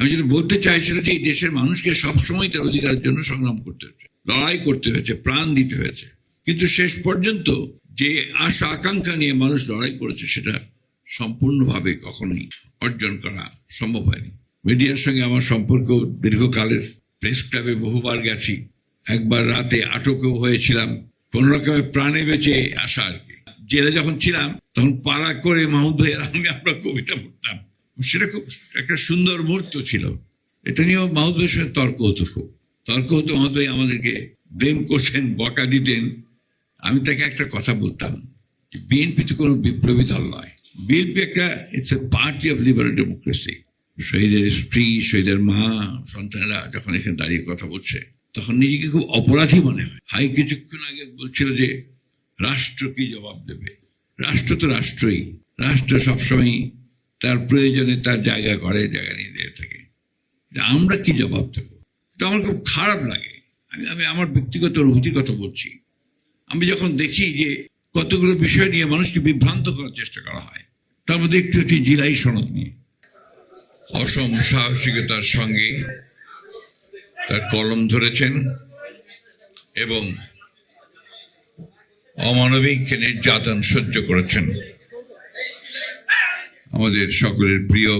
আমি যেটা বলতে চাই সেটা যে এই দেশের মানুষকে সবসময় তার অধিকারের জন্য সংগ্রাম করতে হয়েছে, লড়াই করতে হয়েছে, প্রাণ দিতে হয়েছে, কিন্তু শেষ পর্যন্ত যে আশা আকাঙ্ক্ষা নিয়ে মানুষ লড়াই করেছে সেটা সম্পূর্ণভাবে কখনোই অর্জন করা সম্ভব হয়নি। মিডিয়ার সঙ্গে আমার সম্পর্ক দীর্ঘকালের, প্রেস ক্লাবে বহুবার গেছি, একবার রাতে আটকও হয়েছিলাম, কোন রকমের প্রাণে বেঁচে আসা আর কি। জেলে যখন ছিলাম তখন পাড়া করে মাহমুদ ভাইয়ের সঙ্গে আমরা কবিতা পড়তাম, সেটা খুব একটা সুন্দর মুহূর্ত ছিল। এটা নিয়েও মাহমুদ ভাইয়ের সঙ্গে তর্ক হতো, মাহমুদ ভাই আমাদেরকে ব্লেম করছেন, বকা দিতেন। আমি তাকে একটা কথা বলতাম, বিএনপি তো কোনো বিপ্লবী দল নয়, বিএনপি একটা it's a party of liberal democracy. শহীদের স্ত্রী, শহীদের মা, সন্তানেরা যখন এখানে দাঁড়িয়ে কথা বলছে তখন নিজেকে খুব অপরাধী মনে হয়। হাই কিছুক্ষণ আগে বলছিল যে রাষ্ট্র কি জবাব দেবে, রাষ্ট্র তো রাষ্ট্রই, রাষ্ট্র সবসময় তার প্রয়োজনে তার জায়গা করে, জায়গা নিয়ে দিয়ে থাকে, আমরা কি জবাব দেবো? তো আমার খুব খারাপ লাগে। আমি আমার ব্যক্তিগত অনুভূতির কথা বলছি। আমি যখন দেখি যে কতগুলো বিষয় নিয়ে মানুষকে বিভ্রান্ত করার চেষ্টা করা হয়, তার মধ্যে একটু জিলাই সনদ নিয়ে অসম সাহসিকতার সঙ্গে তার কলম ধরেছেন এবং অমানবিক নির্যাতন সহ্য করেছেন আমাদের সকলের প্রিয়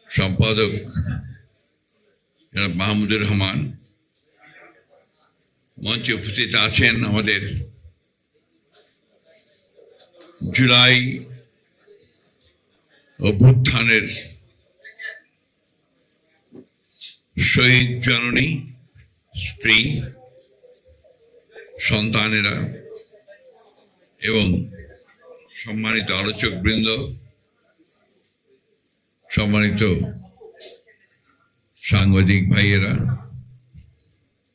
সম্পাদক মাহমুদুর রহমান। মঞ্চে উপস্থিত আছেন আমাদের জুলাই অভ্যুত্থানের শহীদ জননী, স্ত্রী, সন্তানেরা এবং সম্মানিত আলোচক বৃন্দ, সম্মানিত সাংবাদিক ভাইয়েরা,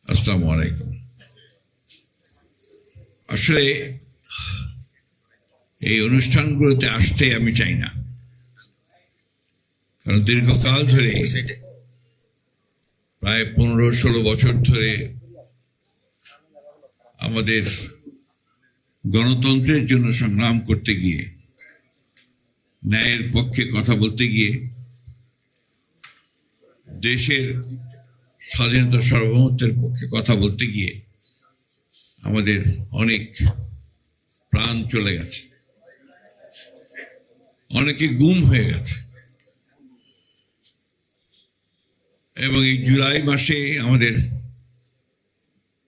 আসসালামু আলাইকুম। আসলে এই অনুষ্ঠানগুলোতে আসতে আমি চাই না, কারণ দীর্ঘকাল ধরে, প্রায় 15-16 বছর ধরে আমাদের গণতন্ত্রের জন্য সংগ্রাম করতে গিয়ে, ন্যায়ের পক্ষে কথা বলতে গিয়ে, দেশের স্বাধীনতা সার্বভৌমত্বের পক্ষে কথা বলতে গিয়ে আমাদের অনেক প্রাণ চলে গেছে, অনেকে গুম হয়ে গেছে। এবং এই জুলাই মাসে আমাদের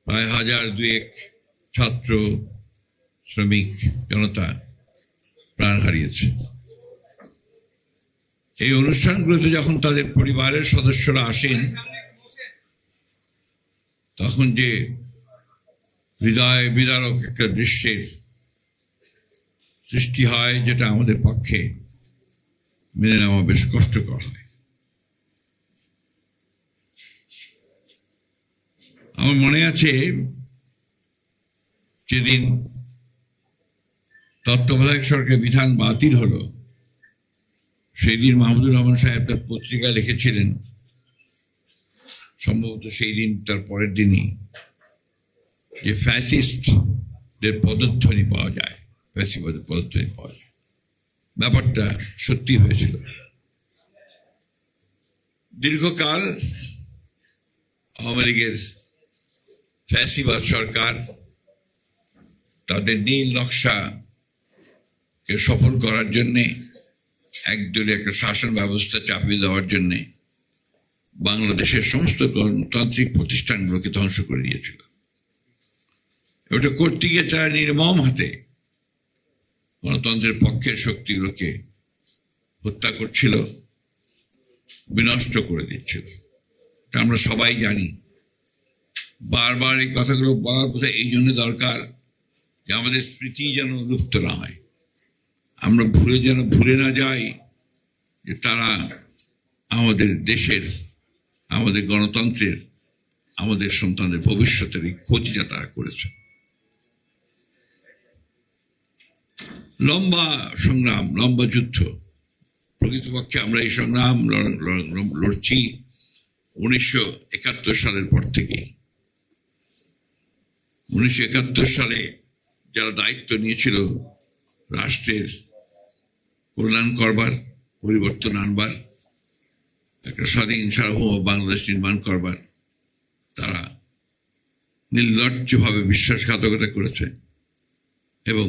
প্রায় 1000-2 ছাত্র, শ্রমিক জনতা প্রাণ হারিয়েছে। এই অনুষ্ঠানগুলোতে যখন তাদের পরিবারের সদস্যরা আসেন, তখন যে হৃদয় বিদারক একটা দৃশ্যের সৃষ্টি হয়, যেটা আমাদের পক্ষে মেনে নেওয়া বেশ কষ্টকর হয়। আমার মনে আছে যেদিন তত্ত্বাবধায়ক সরকারের বিধান বাতিল হলো, সেদিন মাহমুদুর রহমান সাহেব তার পত্রিকায় লিখেছিলেন, সম্ভবত সেই দিন তার পরের দিনই, যে ফ্যাসিস্টদের পদধ্বনি পাওয়া যায়, ফ্যাসিবাদের পদধ্বনি পাওয়া যায়। ব্যাপারটা সত্যি হয়েছিল। দীর্ঘকাল আওয়ামী লীগের ফ্যাসিবাদ সরকার তাদের নীল নকশাকে সফল করার জন্যে, একদলীয় একটা শাসন ব্যবস্থা চাপিয়ে দেওয়ার জন্যে বাংলাদেশের সমস্ত গণতান্ত্রিক প্রতিষ্ঠানগুলোকে ধ্বংস করে দিয়েছিল। ওটা করতে গিয়ে তারা নির্মম হাতে গণতন্ত্রের পক্ষের শক্তিগুলোকে হত্যা করছিল, বিনষ্ট করে দিচ্ছিল। আমরা সবাই জানি। বারবার এই কথাগুলো বলার কথা এই জন্য দরকার যে আমাদের স্মৃতি যেন লুপ্ত না হয়, আমরা ভুলে না যাই যে তারা আমাদের দেশের, আমাদের গণতন্ত্রের, আমাদের সন্তানদের ভবিষ্যতের এই ক্ষতিটা তারা করেছে। লম্বা সংগ্রাম, লম্বা যুদ্ধ। প্রকৃতপক্ষে আমরা এই সংগ্রাম লড়ছি 1971 সালের পর থেকে। 1971 সালে যারা দায়িত্ব নিয়েছিল রাষ্ট্রের কল্যাণ করবার, পরিবর্তন আনবার, স্বাধীন সার্বভৌম বাংলাদেশ নির্মাণ করবার তারা নির্লজ্জভাবে বিশ্বাসঘাতকতা করেছে এবং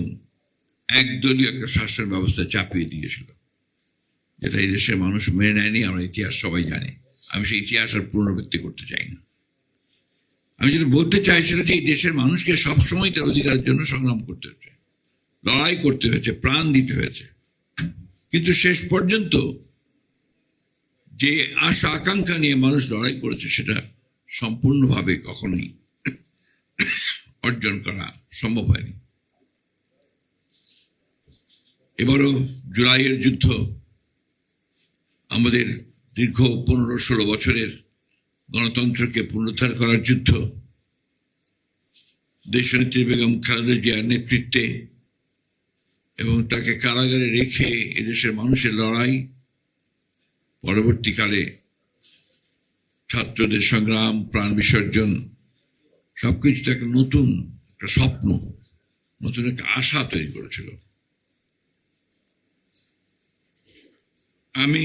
একদলীয় একটা শাসন ব্যবস্থা চাপিয়ে দিয়েছিল, যেটা এই দেশের মানুষ মেনে নেয়নি। আমরা ইতিহাস সবাই জানি। আমি সেই ইতিহাস আর পুনরাবৃত্তি করতে চাই না। আমি যেটা বলতে চাই সেটা যে এই দেশের মানুষকে সবসময় তার অধিকারের জন্য সংগ্রাম করতে হয়েছে, লড়াই করতে হয়েছে, প্রাণ দিতে হয়েছে। কিন্তু শেষ পর্যন্ত যে আশা আকাঙ্ক্ষা নিয়ে মানুষ লড়াই করেছে সেটা সম্পূর্ণভাবে কখনোই অর্জন করা সম্ভব হয়নি। এবারও জুলাইয়ের যুদ্ধ আমাদের দীর্ঘ 15-16 বছরের গণতন্ত্রকে পুনরুদ্ধার করার যুদ্ধ। দেশনেত্রী বেগম খালেদা জিয়ার নেতৃত্বে এবং তাকে কারাগারে রেখে এদেশের মানুষের লড়াই, পরবর্তীকালে ছাত্রদের সংগ্রাম, প্রাণ বিসর্জন, সবকিছুতে একটা নতুন একটা স্বপ্ন, নতুন একটা আশা তৈরি করেছিল। আমি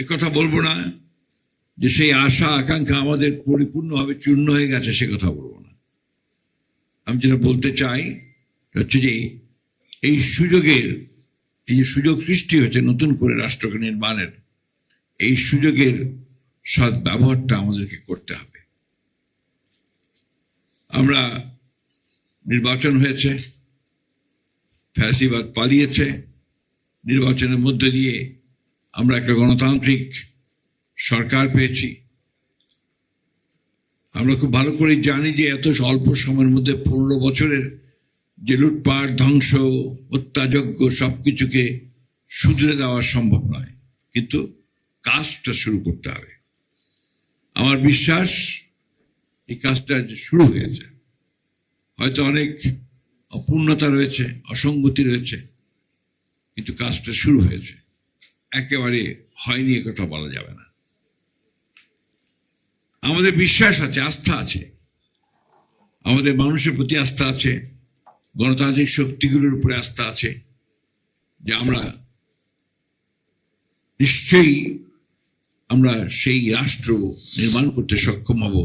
একথা বলবো না যে সেই আশা আকাঙ্ক্ষা আমাদের পরিপূর্ণভাবে চূর্ণ হয়ে গেছে, সে কথা বলবো না। আমি যেটা বলতে চাই হচ্ছে যে এই যে সুযোগ সৃষ্টি হয়েছে নতুন করে রাষ্ট্রকে নির্মাণের, এই সুযোগের সৎ ব্যবহারটা আমাদেরকে করতে হবে। আমরা নির্বাচন হয়েছে, ফ্যাসিবাদ পালিয়েছে, নির্বাচনের মধ্য দিয়ে আমরা একটা গণতান্ত্রিক সরকার পেয়েছি। আমরা খুব ভালো করে জানি যে এত অল্প সময়ের মধ্যে 15 বছরের যে লুটপাট, ধ্বংস, হত্যাযজ্ঞ সবকিছুকে শুধরে দেওয়া সম্ভব নয়, কিন্তু কাজটা শুরু করতে হবে। আমার বিশ্বাস এই কাজটা শুরু হয়েছে। হয়তো অনেক অপূর্ণতা রয়েছে, অসঙ্গতি রয়েছে, কিন্তু কাজটা শুরু হয়েছে। একেবারে হয়নি এ কথা বলা যাবে না। আমাদের বিশ্বাস আছে, আস্থা আছে, আমাদের মানুষের প্রতি আস্থা আছে, গণতান্ত্রিক শক্তিগুলোর উপরে আস্থা আছে যে আমরা নিশ্চয়ই আমরা সেই রাষ্ট্র নির্মাণ করতে সক্ষম হব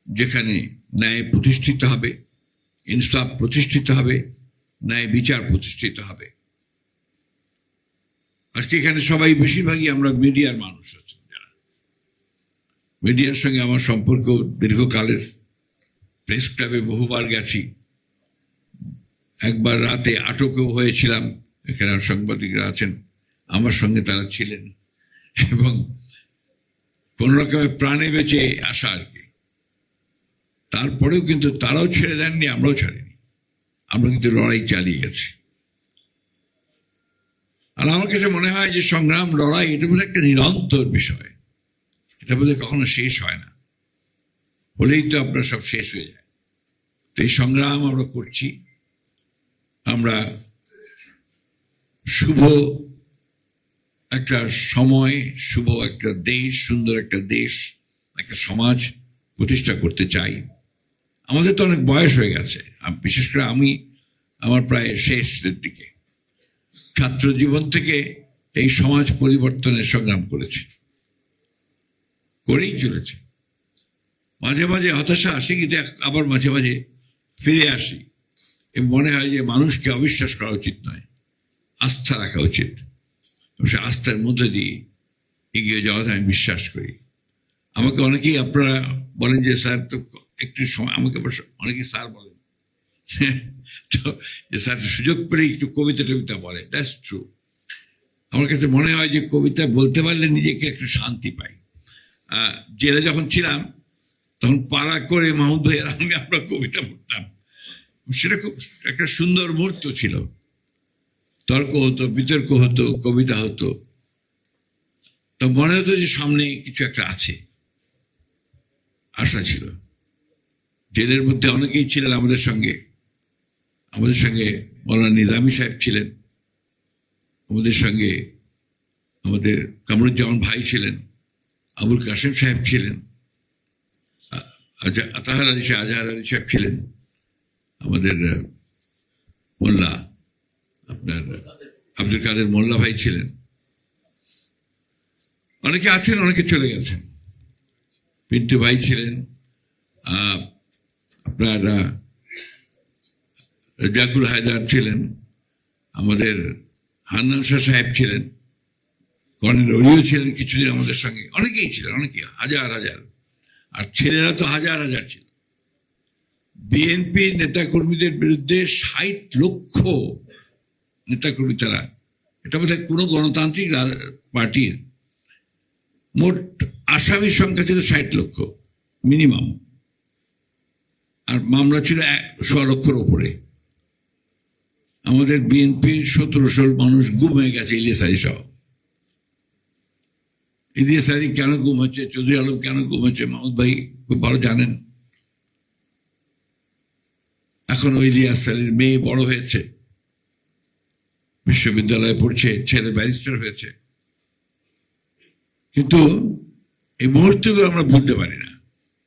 যেখানে ন্যায় প্রতিষ্ঠিত হবে, ইনসাফ প্রতিষ্ঠিত হবে, ন্যায় বিচার প্রতিষ্ঠিত হবে। আজকে এখানে সবাই বেশিরভাগই আমরা মিডিয়ার মানুষ আছেন, যারা মিডিয়ার সঙ্গে আমার সম্পর্ক দীর্ঘকালের। প্রেস ক্লাবে বহুবার গেছি, একবার রাতে আটকও হয়েছিলাম। এখানে সাংবাদিকরা আছেন, আমার সঙ্গে তারা ছিলেন, এবং কোন রকমের প্রাণে বেঁচে আসা আর কি। তারপরেও কিন্তু তারাও ছেড়ে দেননি, আমরাও ছাড়িনি। আমরা কিন্তু লড়াই চালিয়ে গেছি। আর আমার কাছে মনে হয় যে সংগ্রাম, লড়াই, এটা বোধহয় একটা নিরন্তর বিষয়। এটা বোধহয় কখনো শেষ হয় না, হলেই তো আপনার সব শেষ হয়ে যায়। তো এই সংগ্রাম আমরা করছি। আমরা শুভ একটা সময়, শুভ একটা দেশ, সুন্দর একটা দেশ, একটা সমাজ প্রতিষ্ঠা করতে চাই। আমাদের তো অনেক বয়স হয়ে গেছে, বিশেষ করে আমি আমার প্রায় শেষের দিকে। ছাত্র জীবন থেকে এই সমাজ পরিবর্তনের সংগ্রাম করেছি, করেই চলেছে। মাঝে মাঝে হতাশা আসে, কিন্তু আবার মাঝে মাঝে ফিরে আসি এবং মনে হয় যে মানুষকে অবিশ্বাস করা উচিত নয়, আস্থা রাখা উচিত। সে আস্থার মধ্যে দিয়ে এগিয়ে যাওয়াতে আমি বিশ্বাস করি। আমাকে অনেকেই আপনারা বলেন যে স্যার তো একটু সময়, আমাকে অনেকেই স্যার বলেন তো, যে স্যার সুযোগ পেলে একটু কবিতা টবিতা বলে। That's true. আমার কাছে মনে হয় যে কবিতা বলতে পারলে নিজেকে একটু শান্তি পাই। জেলে যখন ছিলাম তখন পাড়া করে মাহমুদ ভাইয়ের সঙ্গে আমরা কবিতা পড়তাম। সেটা খুব একটা সুন্দর মুহূর্ত ছিল। তর্ক হতো, বিতর্ক হতো, কবিতা হতো। তো মনে হতো যে সামনে কিছু একটা আছে, আশা ছিল। জেলের মধ্যে অনেকেই ছিলেন আমাদের সঙ্গে মৌলানা নিজামী সাহেব ছিলেন, আমাদের সঙ্গে আমাদের কামরুজ্জামান ভাই ছিলেন, আবুল কাসেম সাহেব ছিলেন, আতাহার আলী সাহেব, আজহার আলী সাহেব ছিলেন, আমাদের মোল্লা আপনার আব্দুল কাদের মোল্লা ভাই ছিলেন। অনেকে আছেন, অনেকে চলে গেছেন। পিন্টু ভাই ছিলেন, আপনার জাকুল হায়দার ছিলেন, আমাদের হান্নান শাহ সাহেব ছিলেন, কর্নেল অলিও ছিলেন কিছুদিন আমাদের সঙ্গে, অনেকেই ছিলেন, অনেকে, হাজার হাজার। আর ছেলেরা তো হাজার হাজার ছিল। বিএনপি নেতাকর্মীদের বিরুদ্ধে ৬০ লক্ষ নেতাকর্মী, তারা, এটা বোধহয় কোনো গণতান্ত্রিক পার্টির মোট আসামির সংখ্যা ছিল ৬০ লক্ষ মিনিমাম, আর মামলা ছিল ১০০ লক্ষের ওপরে। আমাদের বিএনপির ১৭০০ মানুষ গুম হয়ে গেছে, ইলিয়াস আলী সহ। ইলিয়াস আলী কেন গুম হচ্ছে, চৌধুরী আলম কেন গুম হচ্ছে, মাহমুদ ভাই খুব ভালো জানেন। এখন ওই ইলিয়াস আলীর মেয়ে বড় হয়েছে, বিশ্ববিদ্যালয়ে পড়ছে, ছেলে ব্যারিস্টার হয়েছে, কিন্তু এই মুহূর্তগুলো আমরা ভুলতে পারি না।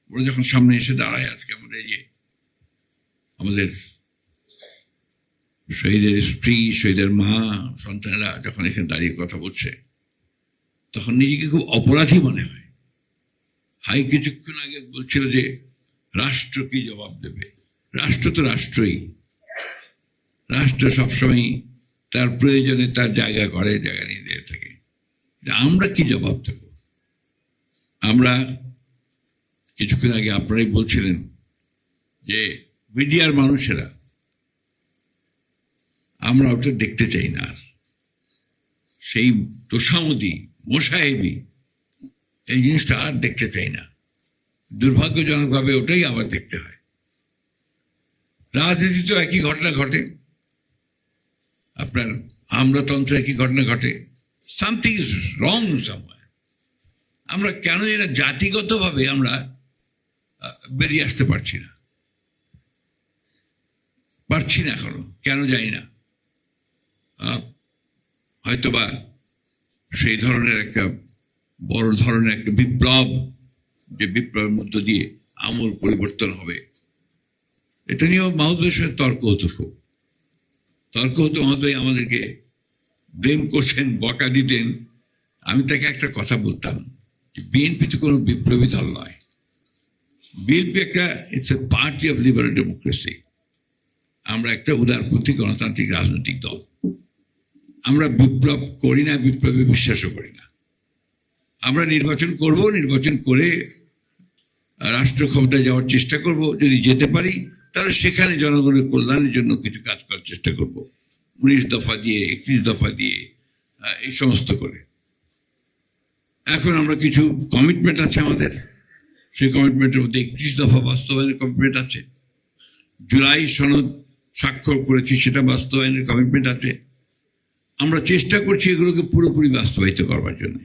ওরা যখন সামনে এসে দাঁড়ায়, আজকে আমাদের আমাদের শহীদের স্ত্রী, শহীদের মা, সন্তানেরা যখন এখানে দাঁড়িয়ে কথা বলছে, তখন নিজেকে খুব অপরাধী মনে হয়। হাই কিছুক্ষণ আগে বলছিল যে রাষ্ট্র কি জবাব দেবে। রাষ্ট্র তো রাষ্ট্রই, রাষ্ট্র সবসময় তার প্রয়োজনে তার জায়গা করে, জায়গা নিয়ে দিয়ে থাকে। আমরা কি জবাব দেব? আমরা কিছুক্ষণ আগে আপনারাই বলছিলেন যে মিডিয়ার মানুষেরা, আমরা ওটা দেখতে চাই না। সেই তোষামদি, মোসাহেবি, এই জিনিসটা আর দেখতে চাই না। দুর্ভাগ্যজনকভাবে ওটাই আবার দেখতে হয়। রাজনীতিতেও একই ঘটনা ঘটে, আপনার আমলাতন্ত্রে একই ঘটনা ঘটে। Something is wrong somewhere. আমরা কেন এরা জাতিগতভাবে আমরা বেরিয়ে আসতে পারছি না এখনো, কেন জানি না। হয়তোবা সেই ধরনের একটা বড় ধরনের একটা বিপ্লব, যে বিপ্লবের মধ্য দিয়ে আমূল পরিবর্তন হবে, এটা নিয়েও মাহমুদের সাথে তর্ক হতো, খুব তর্ক হতো। মাহমুদ ভাই আমাদেরকে ব্লেম করছেন, বকা দিতেন। আমি তাকে একটা কথা বলতাম, বিএনপি তো কোনো বিপ্লবী দল নয়। বিএনপি একটা, it's a party of liberal democracy. আমরা একটা উদারপন্থী গণতান্ত্রিক রাজনৈতিক দল। আমরা বিপ্লব করি না, বিপ্লবে বিশ্বাসও করি না। আমরা নির্বাচন করব, নির্বাচন করে রাষ্ট্র ক্ষমতায় যাওয়ার চেষ্টা করব। যদি যেতে পারি তাহলে সেখানে জনগণের কল্যাণের জন্য কিছু কাজ করার চেষ্টা করব, ১৯ দফা দিয়ে, ৩১ দফা দিয়ে, এই সমস্ত করে। এখন আমরা কিছু কমিটমেন্ট আছে আমাদের, সেই কমিটমেন্টের মধ্যে ৩১ দফা বাস্তবায়নের কমিটমেন্ট আছে, জুলাই সনদ স্বাক্ষর করেছি, সেটা বাস্তবায়নের কমিটমেন্ট আছে। আমরা চেষ্টা করছি এগুলোকে পুরোপুরি বাস্তবায়িত করবার জন্য।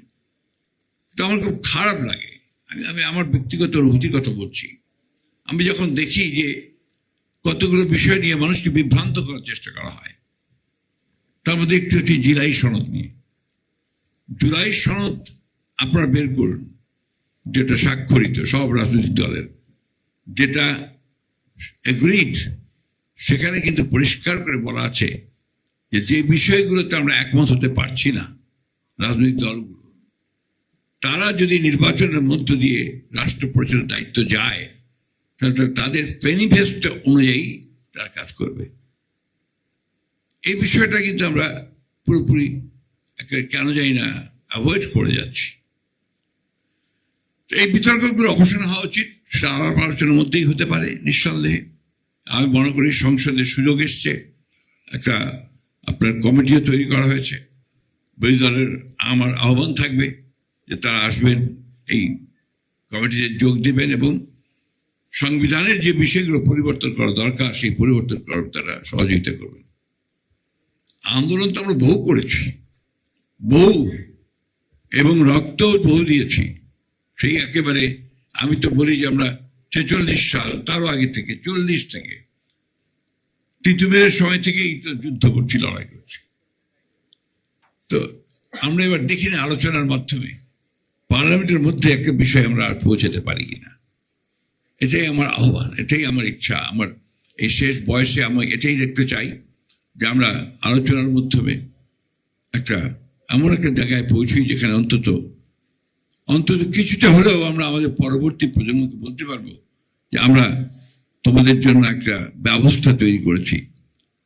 তো আমার খুব খারাপ লাগে, আমি আমার ব্যক্তিগত অনুভূতির কথা বলছি। আমি যখন দেখি যে কতগুলো বিষয় নিয়ে মানুষকে বিভ্রান্ত করার চেষ্টা করা হয়, তার মধ্যে একটি হচ্ছে জুলাই সনদ নিয়ে। জুলাই সনদ আপনারা বের করুন, যেটা স্বাক্ষরিত সব রাজনৈতিক দলের, যেটা এগ্রিড, সেখানে কিন্তু পরিষ্কার করে বলা আছে যে বিষয়গুলোতে আমরা একমত হতে পারছি না, রাজনৈতিক দলগুলো, তারা যদি নির্বাচনের মধ্য দিয়ে রাষ্ট্র পরিচালনার দায়িত্ব যায়, তাহলে তাদের ম্যানিফেস্টো অনুযায়ী তারা কাজ করবে। এই বিষয়টা কিন্তু আমরা পুরোপুরি কেন জানি না অ্যাভয়েড করে যাচ্ছি। এই বিতর্কগুলো অবসান হওয়া উচিত, সেটা আলাপ আলোচনার মধ্যেই হতে পারে নিঃসন্দেহে। আমি মনে করি সংসদে সুযোগ এসছে, একটা আপনার কমিটিও তৈরি করা হয়েছে। বিরোধী দলের আমার আহ্বান থাকবে যে তারা আসবেন, এই কমিটিতে যোগ দেবেন এবং সংবিধানের যে বিষয়গুলো পরিবর্তন করা দরকার সেই পরিবর্তন করার তারা সহযোগিতা করবেন। আন্দোলন তো আমরা বহু করেছি, বহু, এবং রক্তও বহু দিয়েছি। সেই একেবারে আমি তো বলি যে আমরা ৪৬ সাল, তারও আগে থেকে, ৪০ থেকে, তিতুমিরের সময় থেকেই তো যুদ্ধ করছি, লড়াই করছি। তো আমরা এবার দেখি না আলোচনার মাধ্যমে পার্লামেন্টের মধ্যে একটা বিষয় আমরা আর পৌঁছাতে পারি কিনা। এটাই আমার আহ্বান, এটাই আমার ইচ্ছা। আমার এই শেষ বয়সে আমি এটাই দেখতে চাই যে আমরা আলোচনার মাধ্যমে এমন একটা জায়গায় পৌঁছি যেখানে অন্তত অন্তত কিছুটা হলেও আমরা আমাদের পরবর্তী প্রজন্মকে বলতে পারবো যে আমরা তোমাদের জন্য একটা ব্যবস্থা তৈরি করেছি,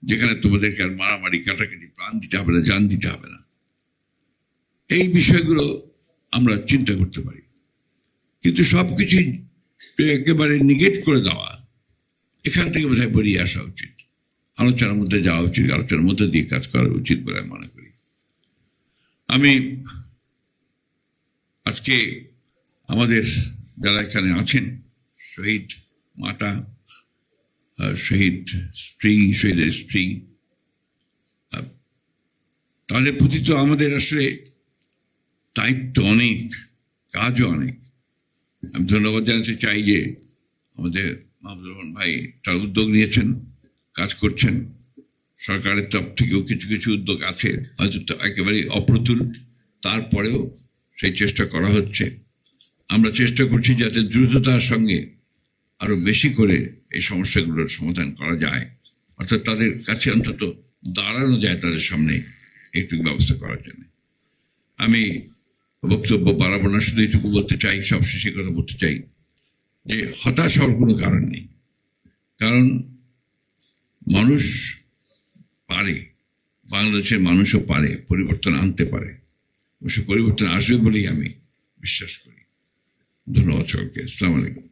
যেখানে তোমাদেরকে আর মারামারি কাটাকাটি প্রাণ দিতে হবে না, জান দিতে হবে না। এই বিষয়গুলো আমরা চিন্তা করতে পারি, কিন্তু সবকিছু একেবারে নিগেট করে দেওয়া, এখান থেকে বোধহয় বেরিয়ে আসা উচিত, আলোচনার মধ্যে যাওয়া উচিত, আলোচনার মধ্যে দিয়ে কাজ করা উচিত বলে আমি মনে করি। আমি আজকে আমাদের যারা এখানে আছেন, শহীদ মাতা, শহীদ স্ত্রী, শহীদের স্ত্রী, তাদের প্রতি তো আমাদের আসলে দায়িত্ব অনেক, কাজও অনেক। আমি ধন্যবাদ জানাতে চাই যে আমাদের মাহমুদুর রহমান ভাই তার উদ্যোগ নিয়েছেন, কাজ করছেন। সরকারের তরফ থেকেও কিছু কিছু উদ্যোগ আছে, হয়তো একেবারে অপ্রতুল, তারপরেও সেই চেষ্টা করা হচ্ছে। আমরা চেষ্টা করছি যাতে দ্রুততার সঙ্গে আরো বেশি করে এই সমস্যাগুলোর সমাধান করা যায়, অর্থাৎ তাদের কাছে অন্তত দাঁড়ানো যায়, তাদের সামনে একটু ব্যবস্থা করার জন্য। আমি বক্তব্য বাড়াবো না, শুধু এইটুকু বলতে চাই, সবশেষে কথা বলতে চাই যে হতাশ হওয়ার কোনো কারণ নেই। কারণ মানুষ পারে, বাংলাদেশের মানুষও পারে, পরিবর্তন আনতে পারে, সে পরিবর্তন আসবে বলেই আমি বিশ্বাস করি। ধন্যবাদ সকলকে। আসসালামু আলাইকুম।